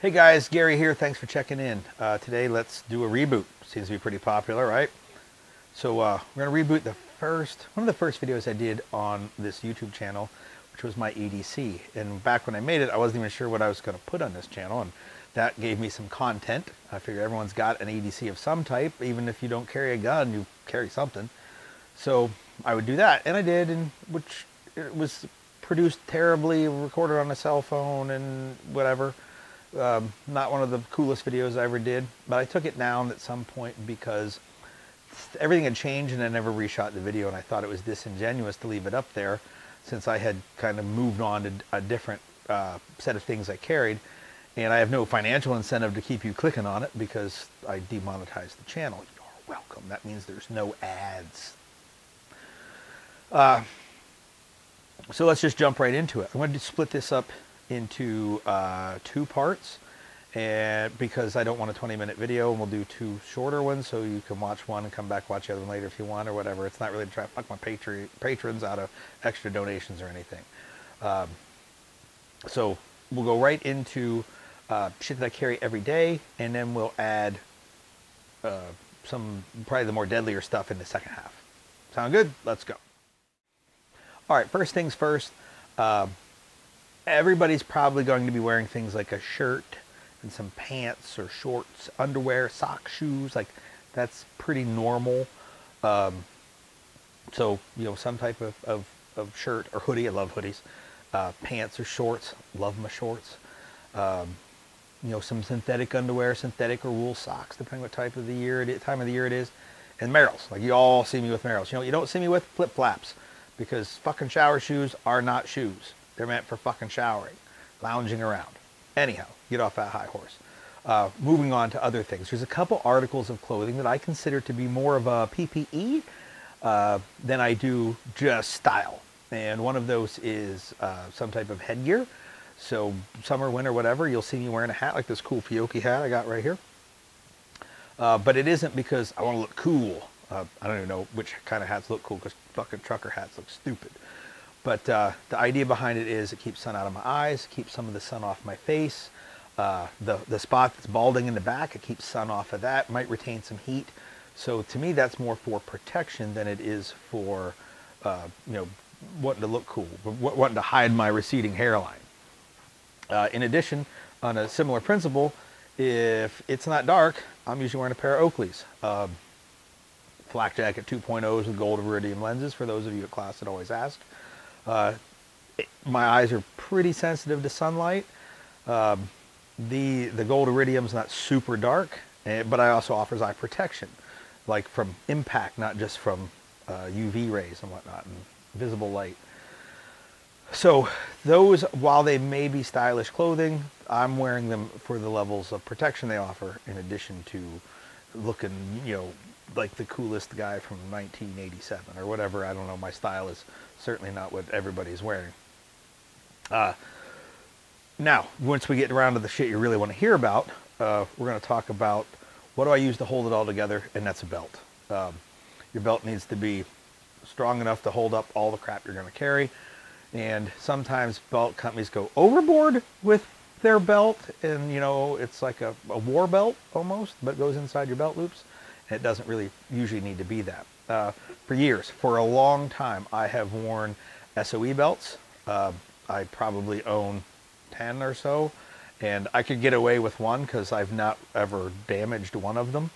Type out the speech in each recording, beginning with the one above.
Hey guys, Gary here. Thanks for checking in. Today let's do a reboot. Seems to be pretty popular, right? So we're going to reboot one of the first videos I did on this YouTube channel, which was my EDC. And back when I made it, I wasn't even sure what I was going to put on this channel, and that gave me some content. I figure everyone's got an EDC of some type. Even if you don't carry a gun, you carry something. So I would do that, and I did, and which it was produced terribly, recorded on a cell phone and whatever. Not one of the coolest videos I ever did, but I took it down at some point because everything had changed and I never reshot the video, and I thought it was disingenuous to leave it up there since I had kind of moved on to a different set of things I carried, and I have no financial incentive to keep you clicking on it because I demonetized the channel. You're welcome. That means there's no ads. So let's just jump right into it. I'm going to split this up into two parts, and because I don't want a 20-minute video, and we'll do two shorter ones so you can watch one and come back watch the other one later if you want or whatever. It's not really to try to fuck my patrons out of extra donations or anything. So we'll go right into shit that I carry every day, and then we'll add some probably the more deadlier stuff in the second half. Sound good? Let's go. All right, first things first. Everybody's probably going to be wearing things like a shirt and some pants or shorts, underwear, socks, shoes. Like, that's pretty normal. So, you know, some type of shirt or hoodie. I love hoodies. Pants or shorts. Love my shorts. You know, some synthetic underwear, synthetic or wool socks, depending what time of the year it is. And Merrells. Like, you all see me with Merrells. You know, you don't see me with flip-flops because fucking shower shoes are not shoes. They're meant for fucking showering, lounging around. Anyhow, get off that high horse. Moving on to other things. There's a couple articles of clothing that I consider to be more of a PPE than I do just style. And one of those is some type of headgear. So summer, winter, whatever, you'll see me wearing a hat like this cool Fiocchi hat I got right here. But it isn't because I want to look cool. I don't even know which kind of hats look cool because fucking trucker hats look stupid. But the idea behind it is it keeps sun out of my eyes, keeps some of the sun off my face. The spot that's balding in the back, it keeps sun off of that, might retain some heat. So to me, that's more for protection than it is for, you know, wanting to look cool, wanting to hide my receding hairline. In addition, on a similar principle, if it's not dark, I'm usually wearing a pair of Oakleys. Flak Jacket 2.0s with gold iridium lenses, for those of you at class that always asked. My eyes are pretty sensitive to sunlight. The gold iridium's not super dark, but it also offers eye protection, like from impact, not just from UV rays and whatnot, and visible light. So those, while they may be stylish clothing, I'm wearing them for the levels of protection they offer, in addition to looking, you know, like the coolest guy from 1987 or whatever. I don't know. My style is certainly not what everybody's wearing. Now, once we get around to the shit you really want to hear about, we're going to talk about what do I use to hold it all together, and that's a belt. Your belt needs to be strong enough to hold up all the crap you're going to carry, and sometimes belt companies go overboard with their belt, and, you know, it's like a war belt almost, but it goes inside your belt loops. It doesn't really usually need to be that. For years, for a long time, I have worn SOE belts. I probably own 10 or so, and I could get away with one because I've not ever damaged one of them.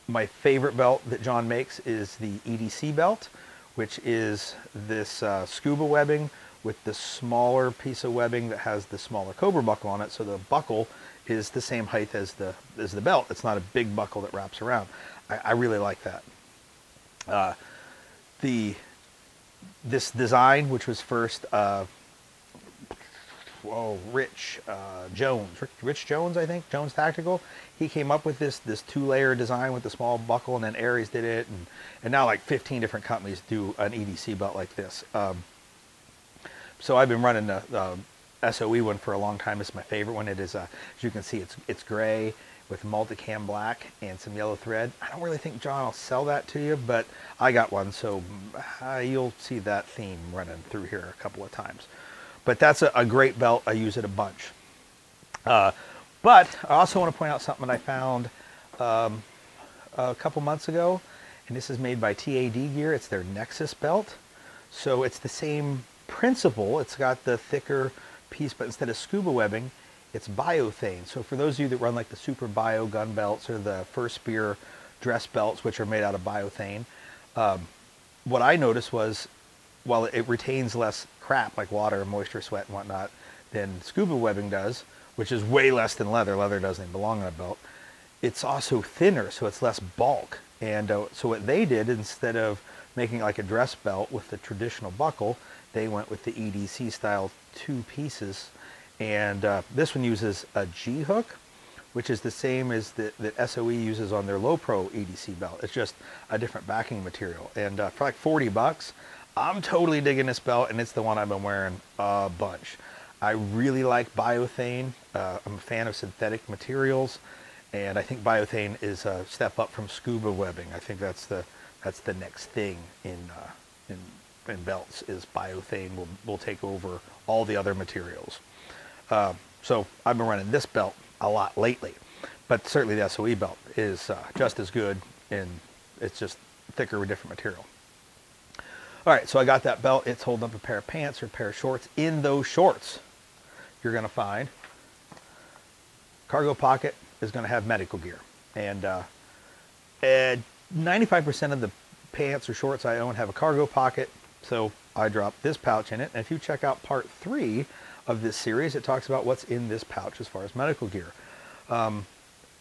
My favorite belt that John makes is the EDC belt, which is this scuba webbing with the smaller piece of webbing that has the smaller Cobra buckle on it, so the buckle is the same height as the belt. It's not a big buckle that wraps around. I really like that. This design, which was first Rich Jones, I think, Jones Tactical. He came up with this two-layer design with the small buckle, and then Aries did it, and now like 15 different companies do an EDC belt like this. So I've been running the SOE one for a long time. It's my favorite one. It is, as you can see, it's gray with multicam black and some yellow thread. I don't really think John will sell that to you, but I got one, so you'll see that theme running through here a couple of times. But that's a great belt. I use it a bunch. But I also want to point out something that I found a couple months ago, and this is made by TAD Gear. It's their Nexus belt. So it's the same principle. It's got the thicker piece, but instead of scuba webbing, it's biothane. So for those of you that run like the Super Bio gun belts or the First Spear dress belts, which are made out of biothane, what I noticed was, while it retains less crap like water, moisture, sweat, and whatnot than scuba webbing does, which is way less than leather. Leather doesn't even belong on a belt. It's also thinner, so it's less bulk. And so what they did, instead of making like a dress belt with the traditional buckle, they went with the EDC style 2 pieces. And this one uses a G hook, which is the same as that SOE uses on their Low Pro EDC belt. It's just a different backing material. And for like 40 bucks, I'm totally digging this belt, and it's the one I've been wearing a bunch. I really like biothane. I'm a fan of synthetic materials, and I think biothane is a step up from scuba webbing. I think that's the next thing in belts, is biothane will take over all the other materials. So I've been running this belt a lot lately, but certainly the SOE belt is just as good, and it's just thicker with different material. All right, so I got that belt. It's holding up a pair of pants or a pair of shorts. In those shorts, you're going to find cargo pocket is going to have medical gear, and 95% of the pants or shorts I own have a cargo pocket, so I dropped this pouch in it. And if you check out part 3 of this series, it talks about what's in this pouch as far as medical gear.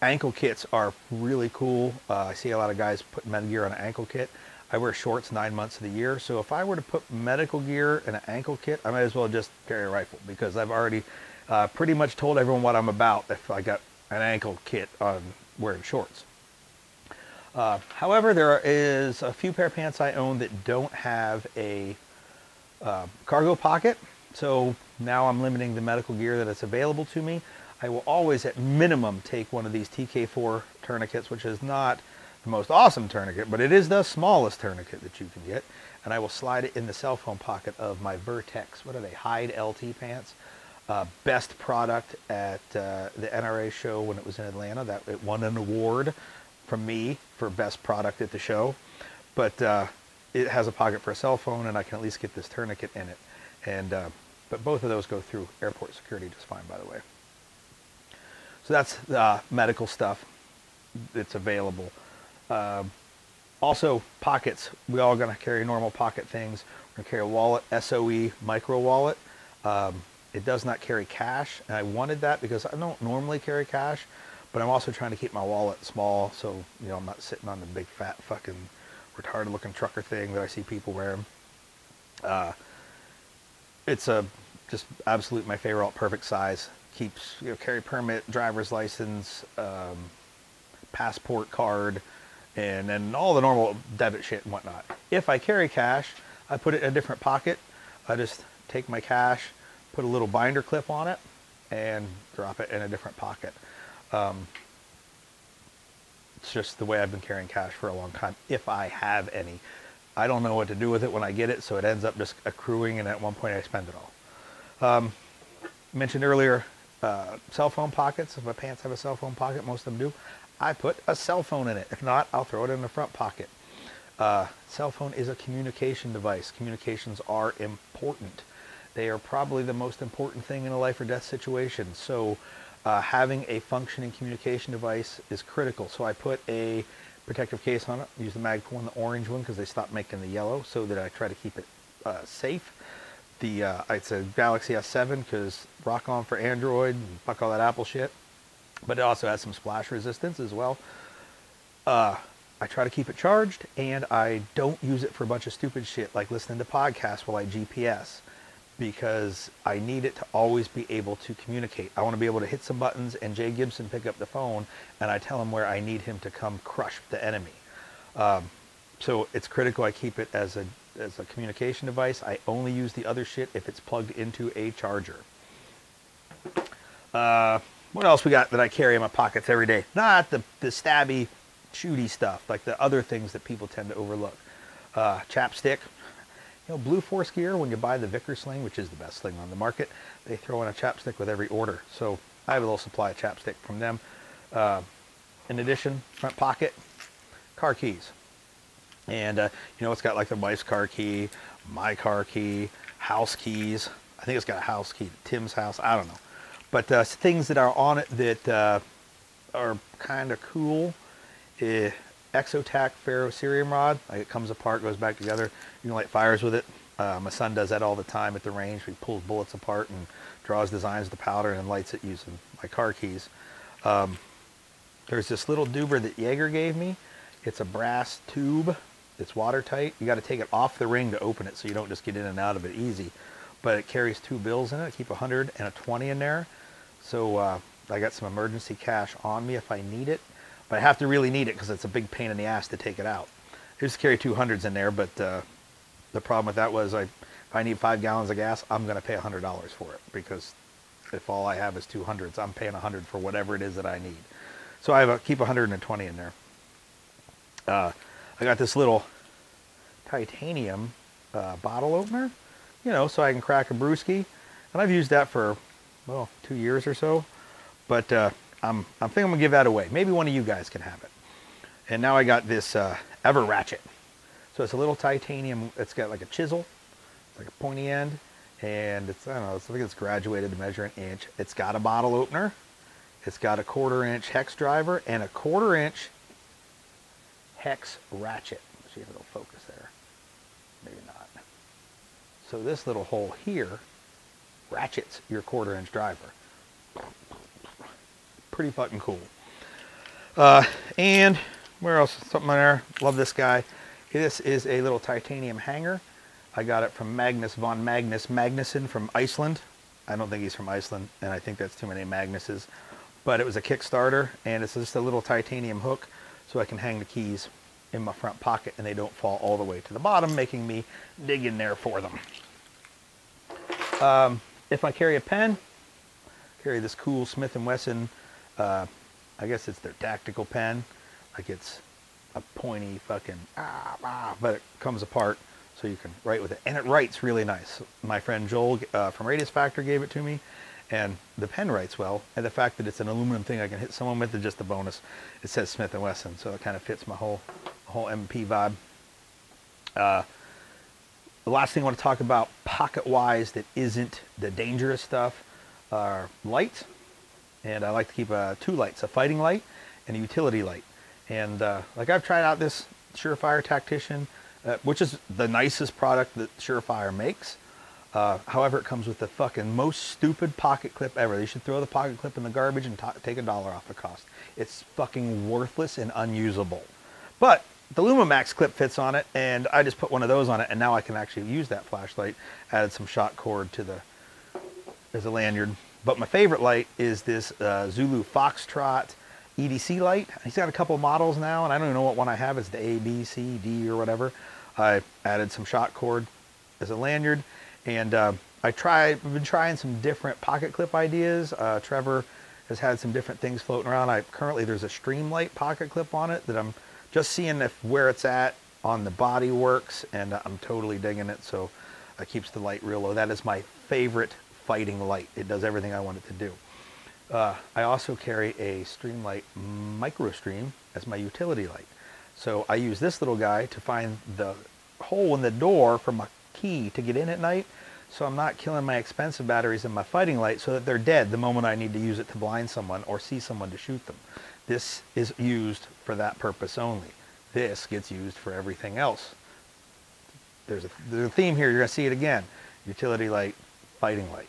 Ankle kits are really cool. I see a lot of guys put med gear on an ankle kit. I wear shorts 9 months of the year, so if I were to put medical gear in an ankle kit, I might as well just carry a rifle, because I've already pretty much told everyone what I'm about if I got an ankle kit on wearing shorts. However, there is a few pair of pants I own that don't have a cargo pocket, so now I'm limiting the medical gear that is available to me. I will always at minimum take one of these TK4 tourniquets, which is not the most awesome tourniquet, but it is the smallest tourniquet that you can get, and I will slide it in the cell phone pocket of my Vertex, what are they, Hide LT pants. Best product at the NRA show when it was in Atlanta. That it won an award from me for best product at the show, but it has a pocket for a cell phone, and I can at least get this tourniquet in it. And but both of those go through airport security just fine, by the way. So that's medical stuff that's available. Also, pockets. We all going to carry normal pocket things. We're going to carry a wallet, SOE micro wallet. It does not carry cash, and I wanted that because I don't normally carry cash, but I'm also trying to keep my wallet small, so I'm not sitting on the big fat fucking retarded looking trucker thing that I see people wearing. It's just absolute my favorite, perfect size. Keeps carry permit, driver's license, passport card, and then all the normal debit shit and whatnot. If I carry cash, I put it in a different pocket. I just take my cash, put a little binder clip on it, and drop it in a different pocket. It's just the way I've been carrying cash for a long time, if I have any. I don't know what to do with it when I get it, so it ends up just accruing, and at one point I spend it all. Mentioned earlier, cell phone pockets. If my pants have a cell phone pocket, most of them do, I put a cell phone in it. If not, I'll throw it in the front pocket. Cell phone is a communication device. Communications are important. They are probably the most important thing in a life or death situation. So having a functioning communication device is critical. So I put a protective case on it. Use the Magpul, the orange one, because they stopped making the yellow, so that I try to keep it safe. It's a Galaxy S7 because rock on for Android and fuck all that Apple shit. But it also has some splash resistance as well. I try to keep it charged, and I don't use it for a bunch of stupid shit like listening to podcasts while I GPS, because I need it to always be able to communicate. I want to be able to hit some buttons and Jay Gibson pick up the phone and I tell him where I need him to come crush the enemy. So it's critical I keep it as a communication device. I only use the other shit if it's plugged into a charger. What else we got that I carry in my pockets every day? Not the stabby, shooty stuff, like the other things that people tend to overlook. Chapstick. Blue Force gear, when you buy the Vickers sling, which is the best sling on the market, they throw in a chapstick with every order. So I have a little supply of chapstick from them. In addition, front pocket, car keys. And, you know, it's got like the wife's car key, my car key, house keys. I think it's got a house key to Tim's house. I don't know. But things that are on it that are kind of cool. Exotac ferrocerium rod. Like it comes apart, goes back together. You can light fires with it. My son does that all the time at the range. He pulls bullets apart and draws designs with the powder and lights it using my car keys. There's this little doober that Jaeger gave me. It's a brass tube. It's watertight. You got to take it off the ring to open it so you don't just get in and out of it easy. But it carries 2 bills in it. I keep 100 and a 20 in there. So I got some emergency cash on me if I need it. But I have to really need it because it's a big pain in the ass to take it out. I used to carry 200s in there, but the problem with that was if I need 5 gallons of gas, I'm going to pay $100 for it, because if all I have is 200s, I'm paying 100 for whatever it is that I need. So I keep 120 in there. I got this little titanium bottle opener, you know, so I can crack a brewski, and I've used that for, well, 2 years or so. But I'm thinking I'm gonna give that away. Maybe one of you guys can have it. And now I got this Ever Ratchet. So it's a little titanium. It's got like a chisel, it's like a pointy end, and it's, I don't know, I think it's graduated to measure an inch. It's got a bottle opener. It's got a 1/4 inch hex driver and a 1/4 inch hex ratchet. Let's see if it'll focus there. Maybe not. So this little hole here ratchets your 1/4 inch driver. Pretty fucking cool. And where else? Something in there. Love this guy. This is a little titanium hanger. I got it from Magnus von Magnus Magnusson from Iceland. I don't think he's from Iceland, and I think that's too many Magnuses. But it was a Kickstarter, and it's just a little titanium hook so I can hang the keys in my front pocket and they don't fall all the way to the bottom, making me dig in there for them. If I carry a pen, carry this cool Smith & Wesson, I guess it's their tactical pen. Like it's a pointy fucking, but it comes apart so you can write with it. And it writes really nice. My friend Joel from Radius Factor gave it to me. And the pen writes well, and the fact that it's an aluminum thing I can hit someone with is just a bonus. It says Smith & Wesson, so it kind of fits my whole MP vibe. The last thing I want to talk about pocket-wise that isn't the dangerous stuff are lights. And I like to keep 2 lights, a fighting light and a utility light. And like I've tried out this Surefire Tactician, which is the nicest product that Surefire makes. However, it comes with the fucking most stupid pocket clip ever. They should throw the pocket clip in the garbage and take $1 off the cost. It's fucking worthless and unusable. But the Lumimax clip fits on it, and I just put one of those on it, and now I can actually use that flashlight. Added some shot cord to as a lanyard. But my favorite light is this Zulu Foxtrot EDC light. He's got a couple models now, and I don't even know what one I have. It's the A, B, C, D, or whatever. I added some shot cord as a lanyard. And I've been trying some different pocket clip ideas. Trevor has had some different things floating around. Currently there's a Streamlight pocket clip on it that I'm just seeing where it's at on the body works, and I'm totally digging it. So it keeps the light real low. That is my favorite fighting light. It does everything I want it to do. I also carry a Streamlight MicroStream as my utility light. So I use this little guy to find the hole in the door for my key to get in at night, so I'm not killing my expensive batteries in my fighting light so that they're dead the moment I need to use it to blind someone or see someone to shoot them. This is used for that purpose only. This gets used for everything else. There's a theme here. You're going to see it again. Utility light, fighting light.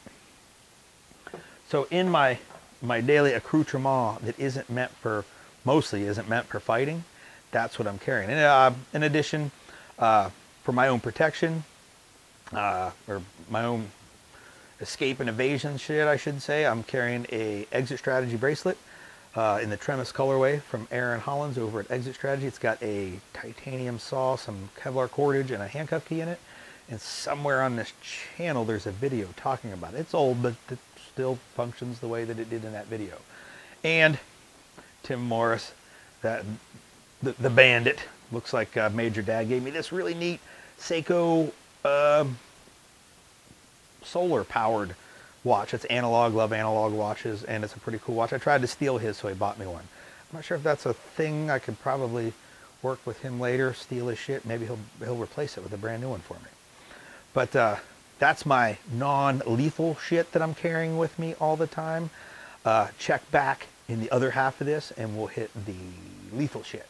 So in my daily accoutrement that mostly isn't meant for fighting, that's what I'm carrying. And in addition, for my own protection, or my own escape and evasion shit, I should say, I'm carrying a exit strategy bracelet in the Tremis colorway from Aaron Hollins over at Exit Strategy. It's got a titanium saw, some Kevlar cordage, and a handcuff key in it. And somewhere on this channel there's a video talking about it. It's old, but it still functions the way that it did in that video. And Tim Morris, the bandit, looks like Major Dad gave me this really neat Seiko solar powered watch. It's analog, love analog watches, and it's a pretty cool watch. I tried to steal his, so he bought me one. I'm not sure if that's a thing. I could probably work with him later, steal his shit. Maybe he'll replace it with a brand new one for me. But that's my non-lethal shit that I'm carrying with me all the time. Check back in the other half of this, and we'll hit the lethal shit.